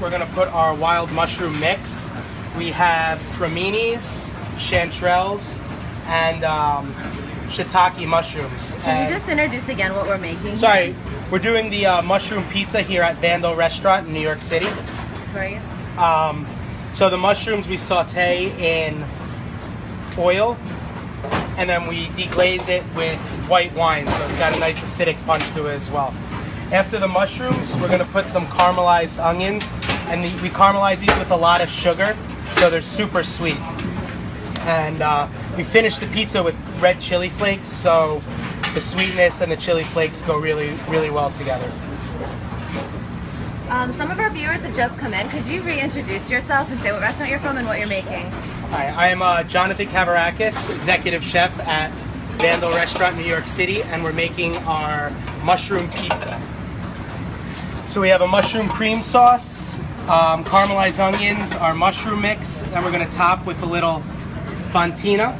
we're gonna put our wild mushroom mix. We have creminis, chanterelles, and shiitake mushrooms. Can you just introduce again what we're making? Sorry, we're doing the mushroom pizza here at Vandal Restaurant in New York City. Right. So the mushrooms we saute in oil, and then we deglaze it with white wine, so it's got a nice acidic punch to it as well. After the mushrooms, we're gonna put some caramelized onions, and we caramelize these with a lot of sugar, so they're super sweet. And we finish the pizza with red chili flakes, so the sweetness and the chili flakes go really, really well together. Some of our viewers have just come in. Could you reintroduce yourself and say what restaurant you're from and what you're making? Hi, I'm Jonathan Kavarakis, executive chef at Vandal Restaurant, New York City, and we're making our mushroom pizza. So we have a mushroom cream sauce, caramelized onions, our mushroom mix, and we're going to top with a little fontina.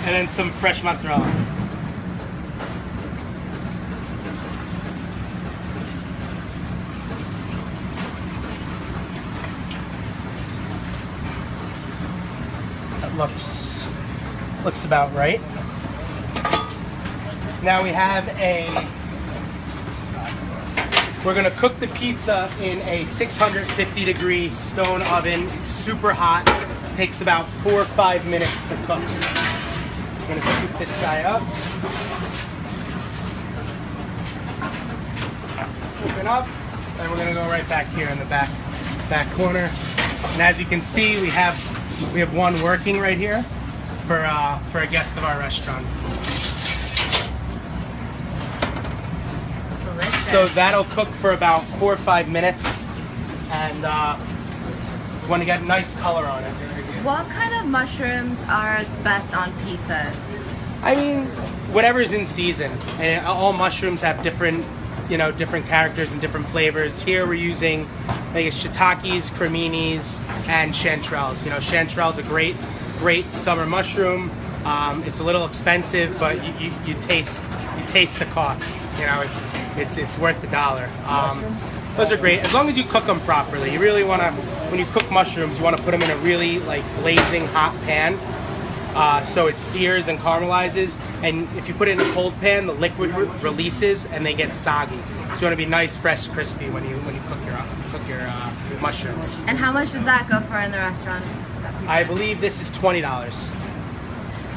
And then some fresh mozzarella. That looks about right. Now we have we're gonna cook the pizza in a 650 degree stone oven. It's super hot. It takes about 4 or 5 minutes to cook. I'm gonna scoop this guy up. Open up, and we're gonna go right back here in the back corner. And as you can see, we have one working right here for a guest of our restaurant. So that'll cook for about 4 or 5 minutes, and want to get a nice color on it. What kind of mushrooms are best on pizzas? I mean, whatever's in season. And all mushrooms have different characters and different flavors. Here we're using, I think it's shiitakes, creminis, and chanterelles. You know, chanterelles are great summer mushroom. It's a little expensive, but you taste the cost. You know, it's worth the dollar. Those are great as long as you cook them properly. You really want to, when you cook mushrooms, you want to put them in a really blazing hot pan, so it sears and caramelizes. And if you put it in a cold pan, the liquid releases and they get soggy. So you want to be nice, fresh, crispy when you cook your mushrooms. And how much does that go for in the restaurant? I believe this is $20.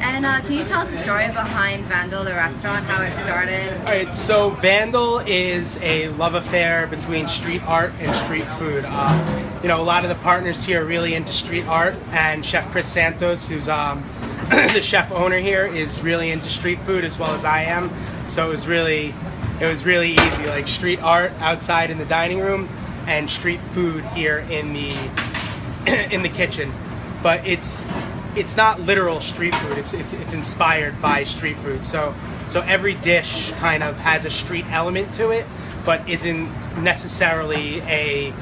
And can you tell us the story behind Vandal, the restaurant, how it started? All right, so Vandal is a love affair between street art and street food. You know, a lot of the partners here are really into street art, and Chef Chris Santos, who's the chef owner here, is really into street food as well as I am. So it was really easy, like street art outside in the dining room and street food here in the kitchen. But it's not literal street food. It's inspired by street food. So every dish kind of has a street element to it, but isn't necessarily a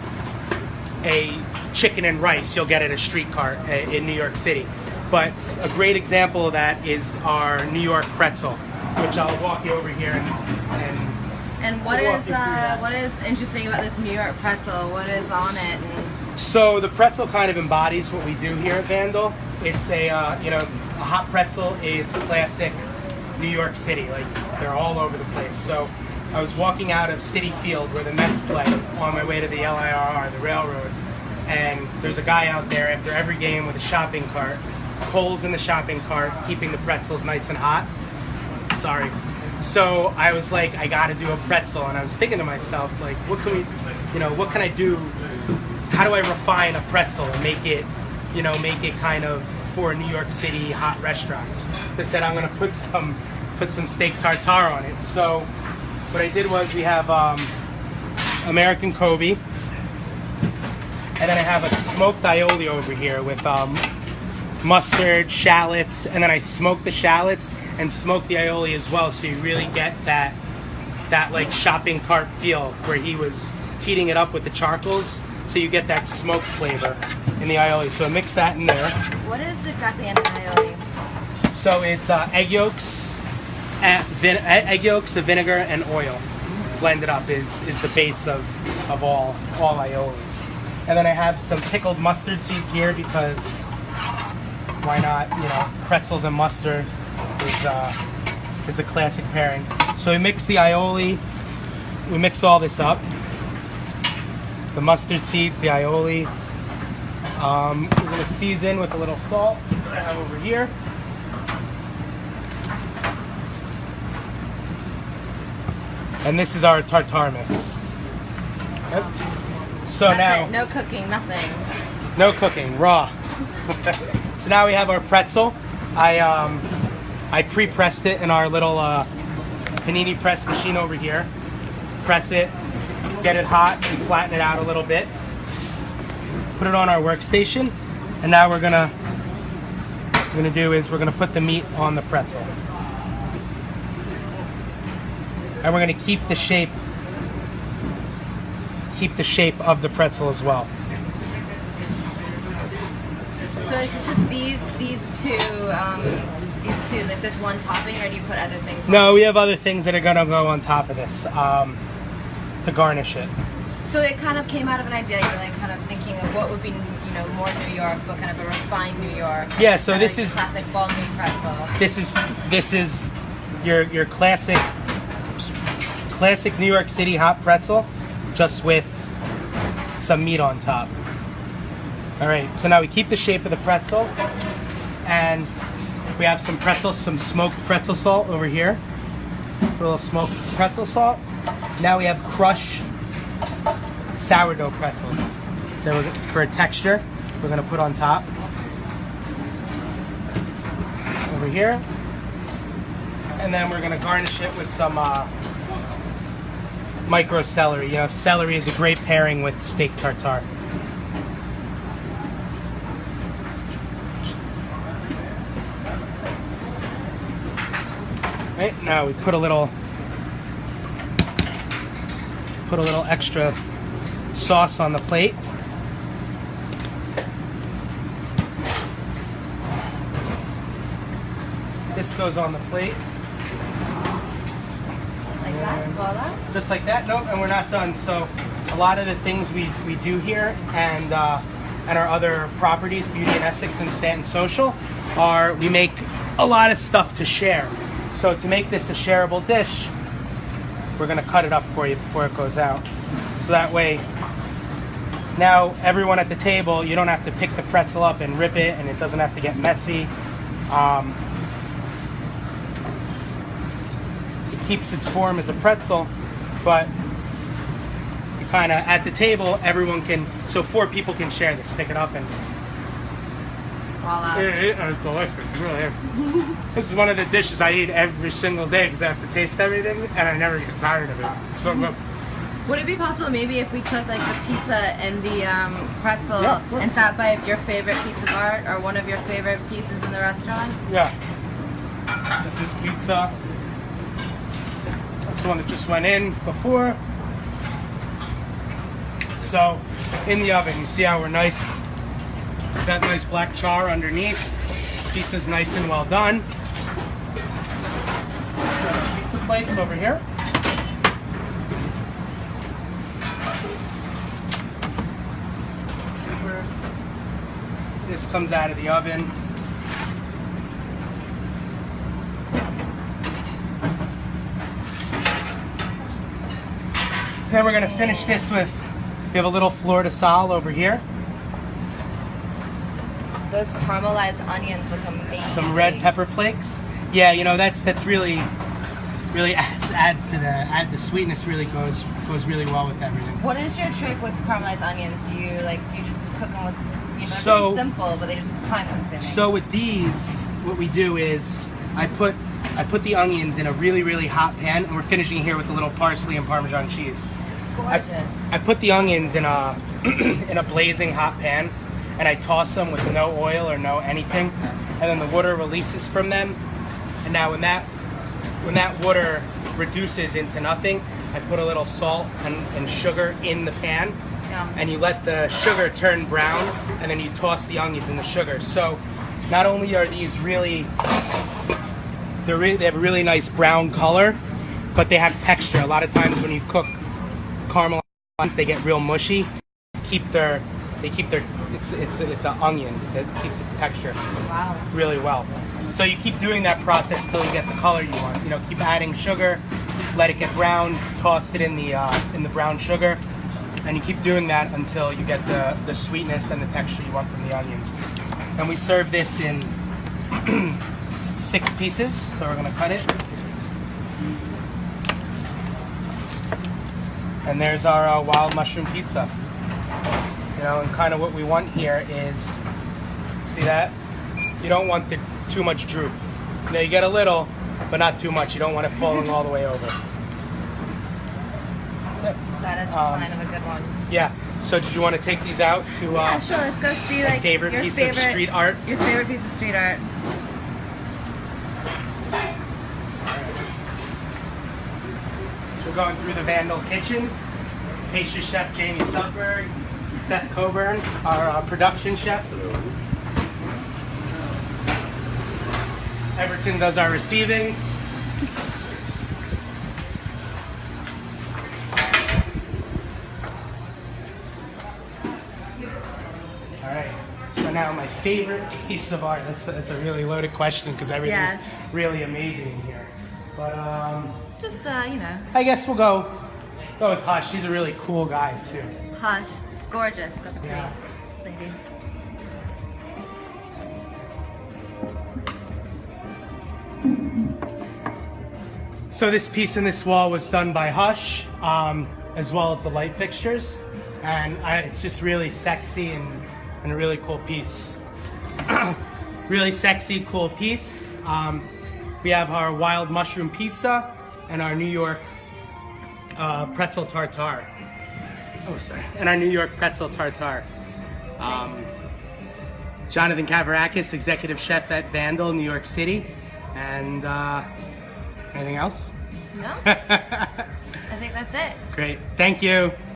chicken and rice you'll get at a street cart in New York City. But a great example of that is our New York pretzel, which I'll walk you over here and what is interesting about this New York pretzel? What is on it? So the pretzel kind of embodies what we do here at Vandal. It's a hot pretzel is classic New York City. Like, they're all over the place. So I was walking out of Citi Field where the Mets play on my way to the LIRR, the railroad, and there's a guy out there after every game with a shopping cart, coals in the shopping cart, keeping the pretzels nice and hot. Sorry. So I was like, I got to do a pretzel, and I was thinking to myself, like, what can I do? How do I refine a pretzel and make it kind of for a New York City hot restaurant? I said, I'm going to put some steak tartare on it. So what I did was, we have American Kobe, and then I have a smoked aioli over here with mustard, shallots, and then I smoke the shallots and smoke the aioli as well, so you really get that like shopping cart feel where he was heating it up with the charcoals. so you get that smoke flavor in the aioli. So mix that in there. What is exactly an aioli? So it's egg yolks, egg yolks, the vinegar, and oil blended up is the base of all aiolis. And then I have some pickled mustard seeds here because why not? You know, pretzels and mustard is a classic pairing. So we mix the aioli. We mix all this up. The mustard seeds, the aioli. We're gonna season with a little salt that I have over here. And this is our tartare mix. Yep. So That's now, it. No cooking, nothing. no cooking, raw. So now we have our pretzel. I pre-pressed it in our little panini press machine over here. Press it, get it hot, and flatten it out a little bit. Put it on our workstation, and now what we're gonna do is we're gonna put the meat on the pretzel. And we're going to keep the shape of the pretzel as well. So is it just these two, like this one topping, or do you put other things on? No, we have other things that are going to go on top of this to garnish it. So it kind of came out of an idea. You were like kind of thinking of what would be, you know, more New York, but kind of a refined New York. Yeah. So kind this of is classic ball-new pretzel. This is your classic New York City hot pretzel, just with some meat on top. All right, so now we keep the shape of the pretzel, and we have some smoked pretzel salt over here. A little smoked pretzel salt. Now we have crushed sourdough pretzels. For a texture, we're gonna put on top. Over here. And then we're gonna garnish it with some micro celery. You know, celery is a great pairing with steak tartare. Right, now we put a little extra sauce on the plate. This goes on the plate. Like that? Voila? Just like that. Nope, and we're not done. So a lot of the things we do here and our other properties, Beauty and Essex and Stanton Social, are we make a lot of stuff to share. So to make this a shareable dish, we're gonna cut it up for you before it goes out. So that way, now everyone at the table, you don't have to pick the pretzel up and rip it, and it doesn't have to get messy. It keeps its form as a pretzel, but you kind of, at the table, everyone can, so 4 people can share this, pick it up and Voila. it's delicious, it really is. This is one of the dishes I eat every single day because I have to taste everything, and I never get tired of it. So good. Would it be possible maybe if we took like the pizza and the pretzel Yeah, of course. and sat by your favorite piece of art or one of your favorite pieces in the restaurant? Yeah. This pizza. That's the one that just went in before. So, in the oven, you see how we're nice, that nice black char underneath. Pizza's nice and well done. Pizza plates over here. This comes out of the oven. Then we're gonna finish this with, we have a little fleur de sal over here. Those caramelized onions look amazing. Some red pepper flakes. Yeah, you know, that's really adds to the sweetness. Really goes really well with everything. What is your trick with caramelized onions? Do you just cook them with, you know, So- they're simple, but they just time consuming. So with these, what we do is I put the onions in a really hot pan, and we're finishing here with a little parsley and Parmesan cheese. It's gorgeous. I put the onions in a in a blazing hot pan, and I toss them with no oil or no anything, and then the water releases from them. And now when that water reduces into nothing, I put a little salt and sugar in the pan, Yum. and you let the sugar turn brown, and then you toss the onions in the sugar. So not only are these they have a really nice brown color, but they have texture. A lot of times when you cook caramel, they get real mushy. It's an onion that keeps its texture Wow. really well. So you keep doing that process till you get the color you want. You know, keep adding sugar, let it get brown, toss it in the brown sugar, and you keep doing that until you get the sweetness and the texture you want from the onions. And we serve this in 6 pieces, so we're gonna cut it. And there's our wild mushroom pizza. You know, and kind of what we want here is, see that? You don't want too much droop. You know, you get a little, but not too much. You don't want it falling all the way over. That's it. That is a sign of a good one. Yeah. So did you want to take these out to Yeah, sure. Let's go see your favorite piece of street art? Your favorite piece of street art. So we're going through the Vandal kitchen. Pastry chef Jamie Sutberg, Seth Coburn, our production chef. Everton does our receiving. All right. So now my favorite piece of art. That's a really loaded question because everything's really amazing in here. But Just you know. I guess we'll go with Hush. He's a really cool guy too. Hush. It's gorgeous. Got the pretty Yeah. lady. So this piece in this wall was done by Hush, as well as the light fixtures, and it's just really sexy and a really cool piece. Really sexy, cool piece. We have our wild mushroom pizza and our New York pretzel tartare. Oh, sorry. And our New York pretzel tartare. Jonathan Kavarakis, executive chef at Vandal, New York City. And anything else? No. I think that's it. Great. Thank you.